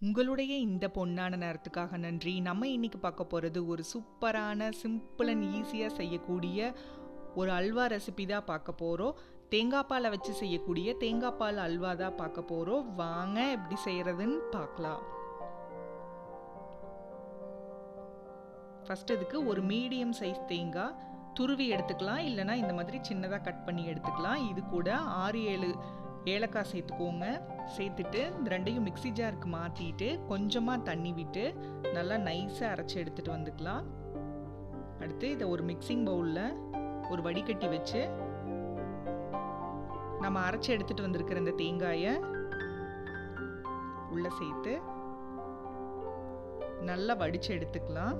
உங்களுடைய இந்த பொன்னான நேரத்துக்காக நன்றி. நம்ம இன்னைக்கு பார்க்க போகிறது ஒரு சூப்பரான சிம்பிள் அண்ட் ஈஸியாக செய்யக்கூடிய ஒரு அல்வா ரெசிபி தான் பார்க்க போகிறோம். தேங்காய் பாலை வச்சு செய்யக்கூடிய தேங்காய் பால் அல்வா தான் பார்க்க போகிறோம். வாங்க எப்படி செய்கிறதுன்னு பார்க்கலாம். ஃபஸ்ட் இதுக்கு ஒரு மீடியம் சைஸ் தேங்காய் துருவி எடுத்துக்கலாம், இல்லைனா இந்த மாதிரி சின்னதாக கட் பண்ணி எடுத்துக்கலாம். இது கூட 6-7 ஏலக்காய் சேர்த்துக்கோங்க. சேர்த்துட்டு இந்த ரெண்டையும் மிக்ஸி ஜாருக்கு மாற்றிட்டு கொஞ்சமாக தண்ணி விட்டு நல்லா நைஸாக அரைச்சி எடுத்துகிட்டு வந்துக்கலாம். அடுத்து இதை ஒரு மிக்சிங் பவுலில் ஒரு வடிகட்டி வச்சு நம்ம அரைச்சி எடுத்துகிட்டு வந்திருக்கிற இந்த தேங்காயை உள்ளே சேர்த்து நல்லா வடித்து எடுத்துக்கலாம்.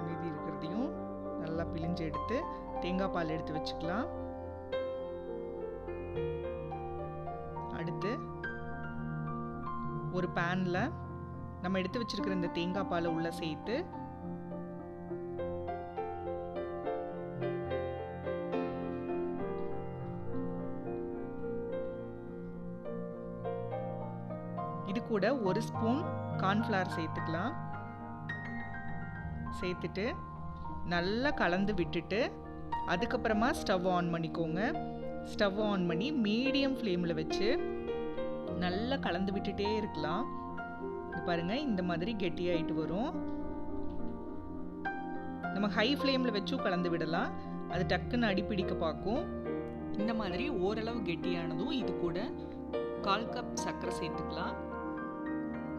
மீதி இருக்கிறதையும் நல்லா பிழிஞ்சு எடுத்து தேங்காய் பால் எடுத்து வச்சுக்கலாம். அடுத்து ஒரு பேன்ல நம்ம எடுத்து வச்சிருக்கிற இந்த தேங்காய் பாலை உள்ள சேர்த்து இது கூட ஒரு ஸ்பூன் கார்ன்ஃப்ளவர் சேர்த்துக்கலாம். சேர்த்துட்டு நல்லா கலந்து விட்டுட்டு அதுக்கப்புறமா ஸ்டவ் ஆன் பண்ணிக்கோங்க. ஸ்டவ் ஆன் பண்ணி மீடியம் ஃப்ளேமில் வச்சு நல்லா கலந்து விட்டுட்டே இருக்கலாம். பாருங்க, இந்த மாதிரி கெட்டியாயிட்டு வரும். நம்ம ஹை ஃப்ளேமில் வச்சும் கலந்து விடலாம், அது டக்குன்னு அடிப்பிடிக்க பார்க்கும். இந்த மாதிரி ஓரளவு கெட்டியானதும் இது கூட 1/4 கப் சர்க்கரை சேர்த்துக்கலாம்.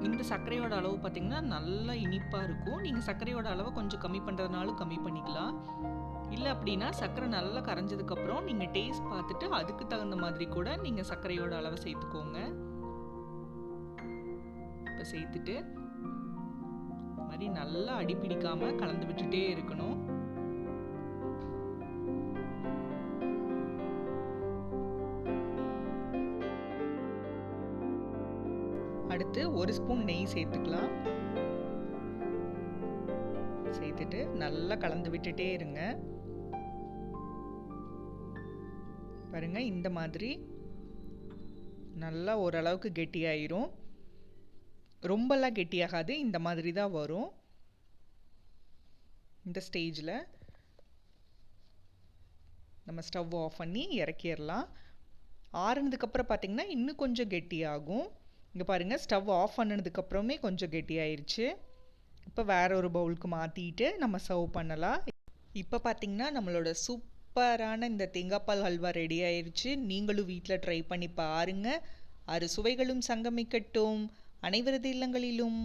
இந்த சர்க்கரையோட அளவு பார்த்திங்கன்னா நல்லா இனிப்பாக இருக்கும். நீங்கள் சர்க்கரையோட அளவை கொஞ்சம் கம்மி பண்ணுறதுனாலும் கம்மி பண்ணிக்கலாம். இல்லை அப்படின்னா சர்க்கரை நல்லா கரைஞ்சதுக்கப்புறம் நீங்கள் டேஸ்ட் பார்த்துட்டு அதுக்கு தகுந்த மாதிரி கூட நீங்கள் சர்க்கரையோட அளவை சேர்த்துக்கோங்க. இப்போ சேர்த்துட்டு இந்த மாதிரி நல்லா அடிப்பிடிக்காமல் கலந்து விட்டுட்டே இருக்கணும். அடுத்து ஒரு ஸ்பூன் நெய் சேர்த்துக்கலாம். சேர்த்துட்டு நல்லா கலந்து விட்டுட்டே இருங்க. பாருங்க, இந்த மாதிரி நல்லா ஓரளவுக்கு கெட்டியாயிரும். ரொம்பலாம் கெட்டியாகாது, இந்த மாதிரி தான் வரும். இந்த ஸ்டேஜில் நம்ம ஸ்டவ் ஆஃப் பண்ணி இறக்கிடலாம். ஆறுனதுக்கப்புறம் பார்த்திங்கன்னா இன்னும் கொஞ்சம் கெட்டியாகும். இங்கே பாருங்கள், ஸ்டவ் ஆஃப் பண்ணதுக்கப்புறமே கொஞ்சம் கெட்டியாயிருச்சு. இப்போ வேறு ஒரு பவுலுக்கு மாற்றிட்டு நம்ம சர்வ் பண்ணலாம். இப்போ பார்த்திங்கன்னா நம்மளோட சூப்பரான இந்த தேங்காய் பால் ஹல்வா ரெடி ஆயிடுச்சு. நீங்களும் வீட்டில் ட்ரை பண்ணி பாருங்கள். அறுசுவைகளும் சங்கமிக்கட்டும் அனைவரது இல்லங்களிலும்.